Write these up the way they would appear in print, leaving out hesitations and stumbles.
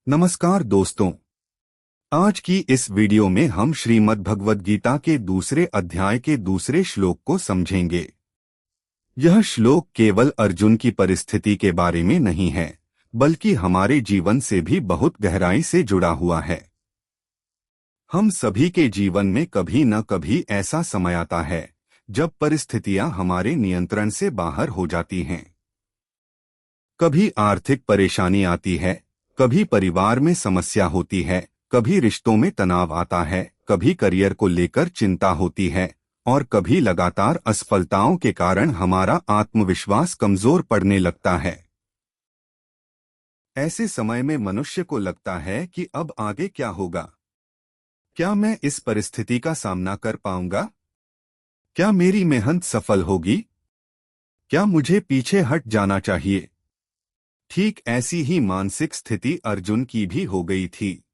नमस्कार दोस्तों। आज की इस वीडियो में हम श्रीमद् भगवद गीता के दूसरे अध्याय के दूसरे श्लोक को समझेंगे। यह श्लोक केवल अर्जुन की परिस्थिति के बारे में नहीं है, बल्कि हमारे जीवन से भी बहुत गहराई से जुड़ा हुआ है। हम सभी के जीवन में कभी न कभी ऐसा समय आता है जब परिस्थितियां हमारे नियंत्रण से बाहर हो जाती हैं। कभी आर्थिक परेशानी आती है, कभी परिवार में समस्या होती है, कभी रिश्तों में तनाव आता है, कभी करियर को लेकर चिंता होती है और कभी लगातार असफलताओं के कारण हमारा आत्मविश्वास कमजोर पड़ने लगता है। ऐसे समय में मनुष्य को लगता है कि अब आगे क्या होगा? क्या मैं इस परिस्थिति का सामना कर पाऊंगा? क्या मेरी मेहनत सफल होगी? क्या मुझे पीछे हट जाना चाहिए? ठीक ऐसी ही मानसिक स्थिति अर्जुन की भी हो गई थी।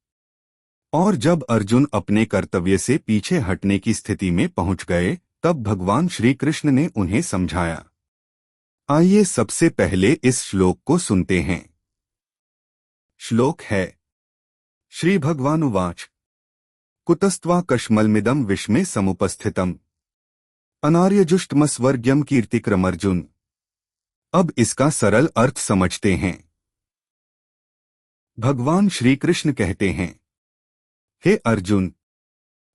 और जब अर्जुन अपने कर्तव्य से पीछे हटने की स्थिति में पहुंच गए, तब भगवान श्री कृष्ण ने उन्हें समझाया। आइए सबसे पहले इस श्लोक को सुनते हैं। श्लोक है, श्री भगवानुवाच कुतस्त्वा कश्मलमिदं विश्मे समुपस्थितम् अनार्यजुष्टमस्वर्ग्यम कीर्तिक्रमर्जुन। अब इसका सरल अर्थ समझते हैं। भगवान श्री कृष्ण कहते हैं, हे अर्जुन,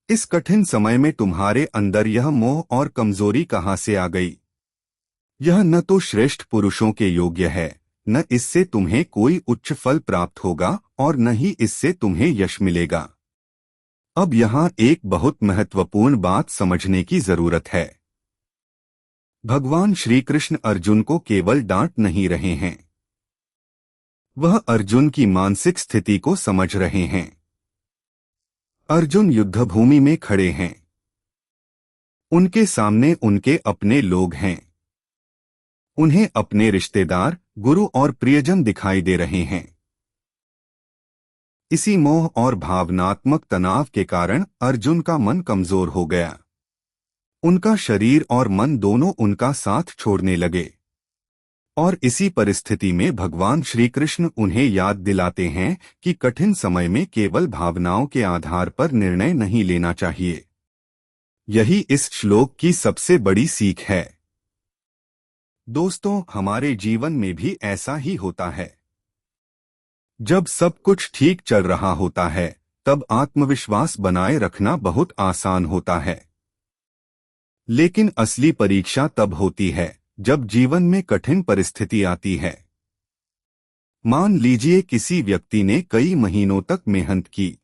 इस कठिन समय में तुम्हारे अंदर यह मोह और कमजोरी कहां से आ गई? यह न तो श्रेष्ठ पुरुषों के योग्य है, न इससे तुम्हें कोई उच्च फल प्राप्त होगा और न ही इससे तुम्हें यश मिलेगा। अब यहाँ एक बहुत महत्वपूर्ण बात समझने की जरूरत है। भगवान श्री कृष्ण अर्जुन को केवल डांट नहीं रहे हैं, वह अर्जुन की मानसिक स्थिति को समझ रहे हैं। अर्जुन युद्धभूमि में खड़े हैं। उनके सामने उनके अपने लोग हैं। उन्हें अपने रिश्तेदार, गुरु और प्रियजन दिखाई दे रहे हैं। इसी मोह और भावनात्मक तनाव के कारण अर्जुन का मन कमजोर हो गया। उनका शरीर और मन दोनों उनका साथ छोड़ने लगे। और इसी परिस्थिति में भगवान श्री कृष्ण उन्हें याद दिलाते हैं कि कठिन समय में केवल भावनाओं के आधार पर निर्णय नहीं लेना चाहिए। यही इस श्लोक की सबसे बड़ी सीख है। दोस्तों, हमारे जीवन में भी ऐसा ही होता है। जब सब कुछ ठीक चल रहा होता है, तब आत्मविश्वास बनाए रखना बहुत आसान होता है। लेकिन असली परीक्षा तब होती है जब जीवन में कठिन परिस्थिति आती है। मान लीजिए किसी व्यक्ति ने कई महीनों तक मेहनत की।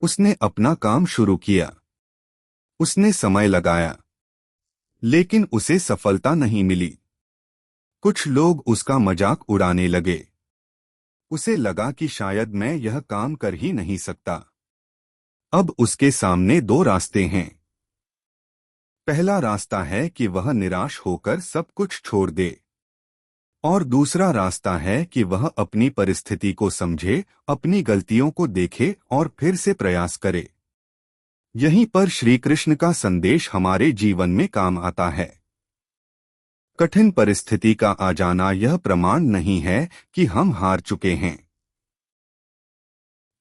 उसने अपना काम शुरू किया, उसने समय लगाया, लेकिन उसे सफलता नहीं मिली। कुछ लोग उसका मजाक उड़ाने लगे। उसे लगा कि शायद मैं यह काम कर ही नहीं सकता। अब उसके सामने दो रास्ते हैं। पहला रास्ता है कि वह निराश होकर सब कुछ छोड़ दे, और दूसरा रास्ता है कि वह अपनी परिस्थिति को समझे, अपनी गलतियों को देखे और फिर से प्रयास करे। यहीं पर श्री कृष्ण का संदेश हमारे जीवन में काम आता है। कठिन परिस्थिति का आ जाना यह प्रमाण नहीं है कि हम हार चुके हैं।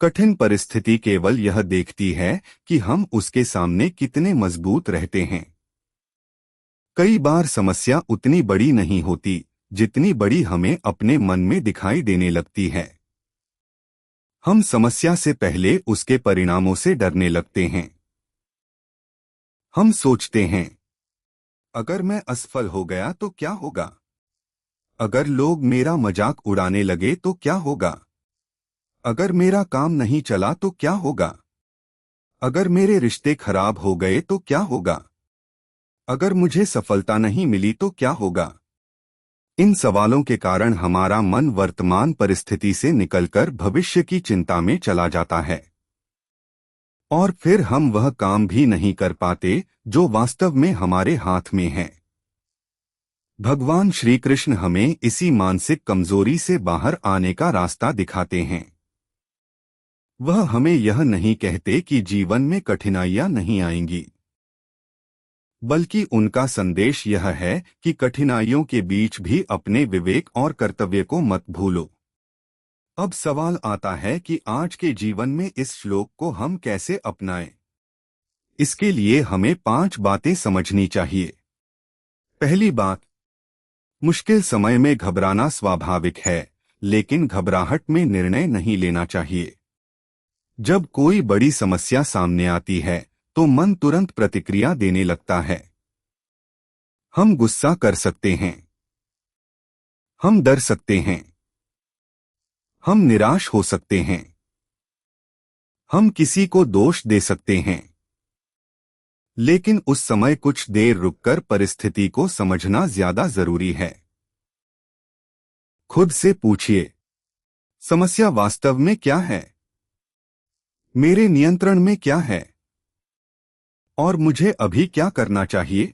कठिन परिस्थिति केवल यह देखती है कि हम उसके सामने कितने मजबूत रहते हैं। कई बार समस्या उतनी बड़ी नहीं होती जितनी बड़ी हमें अपने मन में दिखाई देने लगती है। हम समस्या से पहले उसके परिणामों से डरने लगते हैं। हम सोचते हैं, अगर मैं असफल हो गया तो क्या होगा? अगर लोग मेरा मजाक उड़ाने लगे तो क्या होगा? अगर मेरा काम नहीं चला तो क्या होगा? अगर मेरे रिश्ते खराब हो गए तो क्या होगा? अगर मुझे सफलता नहीं मिली तो क्या होगा? इन सवालों के कारण हमारा मन वर्तमान परिस्थिति से निकलकर भविष्य की चिंता में चला जाता है, और फिर हम वह काम भी नहीं कर पाते जो वास्तव में हमारे हाथ में है। भगवान श्री कृष्ण हमें इसी मानसिक कमजोरी से बाहर आने का रास्ता दिखाते हैं। वह हमें यह नहीं कहते कि जीवन में कठिनाइयां नहीं आएंगी, बल्कि उनका संदेश यह है कि कठिनाइयों के बीच भी अपने विवेक और कर्तव्य को मत भूलो। अब सवाल आता है कि आज के जीवन में इस श्लोक को हम कैसे अपनाएं। इसके लिए हमें 5 बातें समझनी चाहिए। पहली बात, मुश्किल समय में घबराना स्वाभाविक है, लेकिन घबराहट में निर्णय नहीं लेना चाहिए। जब कोई बड़ी समस्या सामने आती है तो मन तुरंत प्रतिक्रिया देने लगता है। हम गुस्सा कर सकते हैं, हम डर सकते हैं, हम निराश हो सकते हैं, हम किसी को दोष दे सकते हैं। लेकिन उस समय कुछ देर रुककर परिस्थिति को समझना ज्यादा जरूरी है। खुद से पूछिए, समस्या वास्तव में क्या है? मेरे नियंत्रण में क्या है? और मुझे अभी क्या करना चाहिए?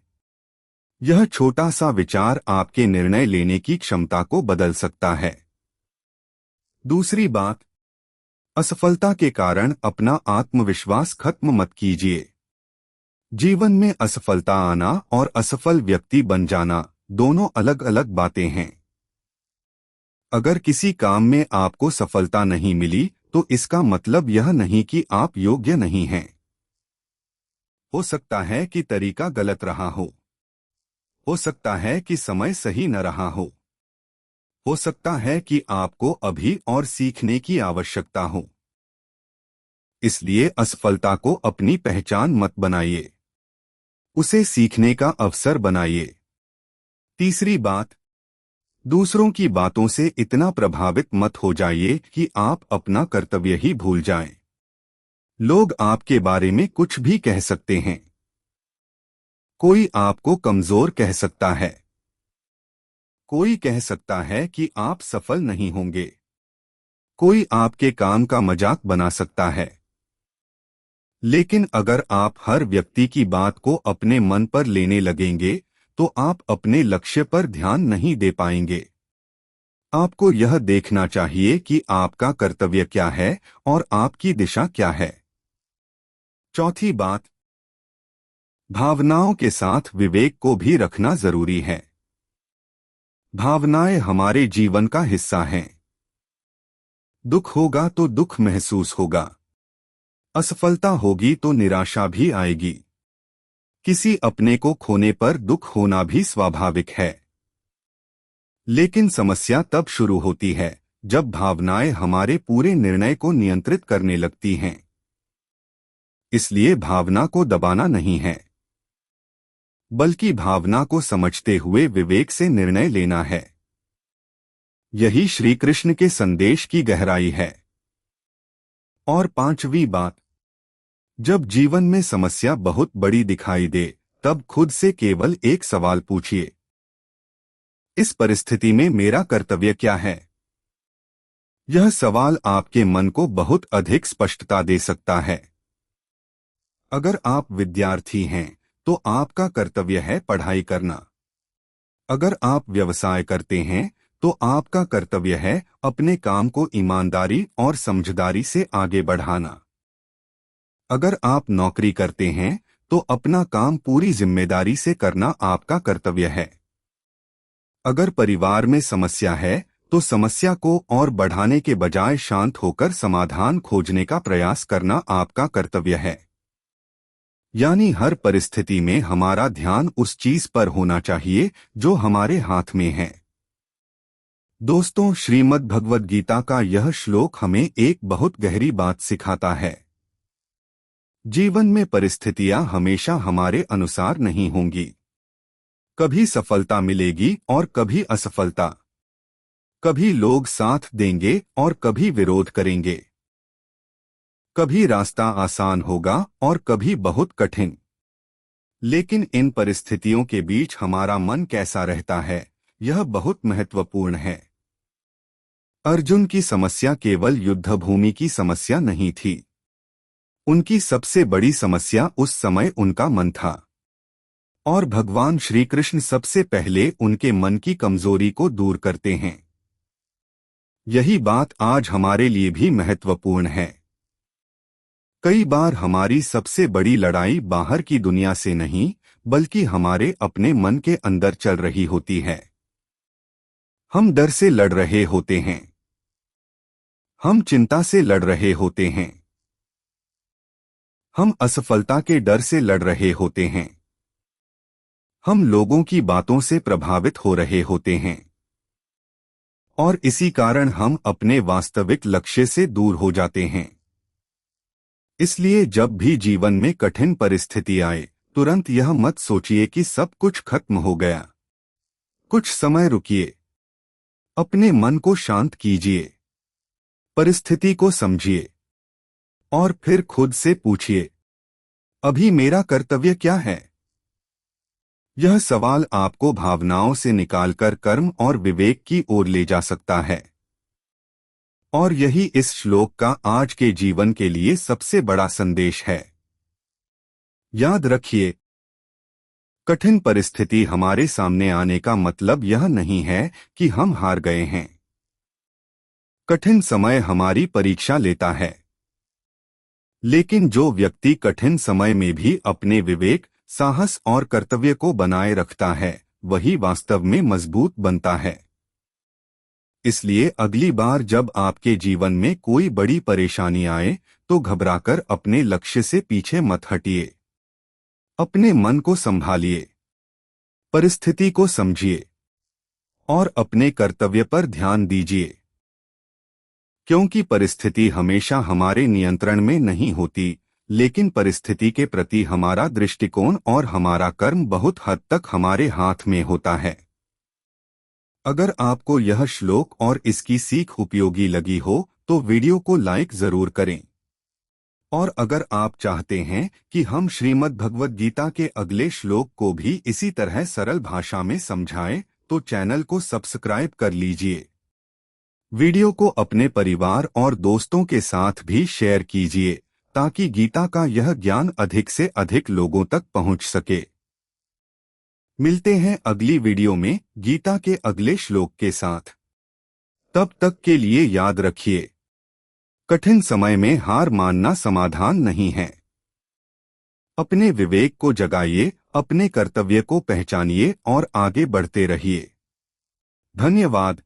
यह छोटा सा विचार आपके निर्णय लेने की क्षमता को बदल सकता है। दूसरी बात, असफलता के कारण अपना आत्मविश्वास खत्म मत कीजिए। जीवन में असफलता आना और असफल व्यक्ति बन जाना दोनों अलग अलग बातें हैं। अगर किसी काम में आपको सफलता नहीं मिली तो इसका मतलब यह नहीं कि आप योग्य नहीं हैं। हो सकता है कि तरीका गलत रहा हो सकता है कि समय सही न रहा हो सकता है कि आपको अभी और सीखने की आवश्यकता हो। इसलिए असफलता को अपनी पहचान मत बनाइए, उसे सीखने का अवसर बनाइए। तीसरी बात, दूसरों की बातों से इतना प्रभावित मत हो जाइए कि आप अपना कर्तव्य ही भूल जाएं। लोग आपके बारे में कुछ भी कह सकते हैं। कोई आपको कमजोर कह सकता है, कोई कह सकता है कि आप सफल नहीं होंगे, कोई आपके काम का मजाक बना सकता है। लेकिन अगर आप हर व्यक्ति की बात को अपने मन पर लेने लगेंगे तो आप अपने लक्ष्य पर ध्यान नहीं दे पाएंगे। आपको यह देखना चाहिए कि आपका कर्तव्य क्या है और आपकी दिशा क्या है। चौथी बात, भावनाओं के साथ विवेक को भी रखना जरूरी है। भावनाएं हमारे जीवन का हिस्सा हैं। दुख होगा तो दुख महसूस होगा, असफलता होगी तो निराशा भी आएगी, किसी अपने को खोने पर दुख होना भी स्वाभाविक है। लेकिन समस्या तब शुरू होती है जब भावनाएं हमारे पूरे निर्णय को नियंत्रित करने लगती हैं। इसलिए भावना को दबाना नहीं है, बल्कि भावना को समझते हुए विवेक से निर्णय लेना है। यही श्री कृष्ण के संदेश की गहराई है। और पांचवी बात, जब जीवन में समस्या बहुत बड़ी दिखाई दे तब खुद से केवल एक सवाल पूछिए, इस परिस्थिति में मेरा कर्तव्य क्या है? यह सवाल आपके मन को बहुत अधिक स्पष्टता दे सकता है। अगर आप विद्यार्थी हैं तो आपका कर्तव्य है पढ़ाई करना। अगर आप व्यवसाय करते हैं तो आपका कर्तव्य है अपने काम को ईमानदारी और समझदारी से आगे बढ़ाना। अगर आप नौकरी करते हैं तो अपना काम पूरी जिम्मेदारी से करना आपका कर्तव्य है। अगर परिवार में समस्या है तो समस्या को और बढ़ाने के बजाय शांत होकर समाधान खोजने का प्रयास करना आपका कर्तव्य है। यानी हर परिस्थिति में हमारा ध्यान उस चीज पर होना चाहिए जो हमारे हाथ में है। दोस्तों, श्रीमद् भगवद गीता का यह श्लोक हमें एक बहुत गहरी बात सिखाता है। जीवन में परिस्थितियां हमेशा हमारे अनुसार नहीं होंगी। कभी सफलता मिलेगी और कभी असफलता। कभी लोग साथ देंगे और कभी विरोध करेंगे। कभी रास्ता आसान होगा और कभी बहुत कठिन। लेकिन इन परिस्थितियों के बीच हमारा मन कैसा रहता है, यह बहुत महत्वपूर्ण है। अर्जुन की समस्या केवल युद्धभूमि की समस्या नहीं थी। उनकी सबसे बड़ी समस्या उस समय उनका मन था। और भगवान श्री कृष्ण सबसे पहले उनके मन की कमजोरी को दूर करते हैं। यही बात आज हमारे लिए भी महत्वपूर्ण है। कई बार हमारी सबसे बड़ी लड़ाई बाहर की दुनिया से नहीं, बल्कि हमारे अपने मन के अंदर चल रही होती है। हम डर से लड़ रहे होते हैं, हम चिंता से लड़ रहे होते हैं। हम असफलता के डर से लड़ रहे होते हैं। हम लोगों की बातों से प्रभावित हो रहे होते हैं और इसी कारण हम अपने वास्तविक लक्ष्य से दूर हो जाते हैं। इसलिए जब भी जीवन में कठिन परिस्थिति आए, तुरंत यह मत सोचिए कि सब कुछ खत्म हो गया। कुछ समय रुकिए, अपने मन को शांत कीजिए, परिस्थिति को समझिए और फिर खुद से पूछिए, अभी मेरा कर्तव्य क्या है? यह सवाल आपको भावनाओं से निकालकर कर्म और विवेक की ओर ले जा सकता है। और यही इस श्लोक का आज के जीवन के लिए सबसे बड़ा संदेश है। याद रखिए, कठिन परिस्थिति हमारे सामने आने का मतलब यह नहीं है कि हम हार गए हैं। कठिन समय हमारी परीक्षा लेता है, लेकिन जो व्यक्ति कठिन समय में भी अपने विवेक, साहस और कर्तव्य को बनाए रखता है, वही वास्तव में मजबूत बनता है। इसलिए अगली बार जब आपके जीवन में कोई बड़ी परेशानी आए, तो घबराकर अपने लक्ष्य से पीछे मत हटिए। अपने मन को संभालिए, परिस्थिति को समझिए और अपने कर्तव्य पर ध्यान दीजिए। क्योंकि परिस्थिति हमेशा हमारे नियंत्रण में नहीं होती, लेकिन परिस्थिति के प्रति हमारा दृष्टिकोण और हमारा कर्म बहुत हद तक हमारे हाथ में होता है। अगर आपको यह श्लोक और इसकी सीख उपयोगी लगी हो, तो वीडियो को लाइक जरूर करें। और अगर आप चाहते हैं कि हम श्रीमद् भगवद गीता के अगले श्लोक को भी इसी तरह सरल भाषा में समझाएं, तो चैनल को सब्सक्राइब कर लीजिए। वीडियो को अपने परिवार और दोस्तों के साथ भी शेयर कीजिए, ताकि गीता का यह ज्ञान अधिक से अधिक लोगों तक पहुंच सके। मिलते हैं अगली वीडियो में गीता के अगले श्लोक के साथ। तब तक के लिए याद रखिए, कठिन समय में हार मानना समाधान नहीं है। अपने विवेक को जगाइए, अपने कर्तव्य को पहचानिए और आगे बढ़ते रहिए। धन्यवाद।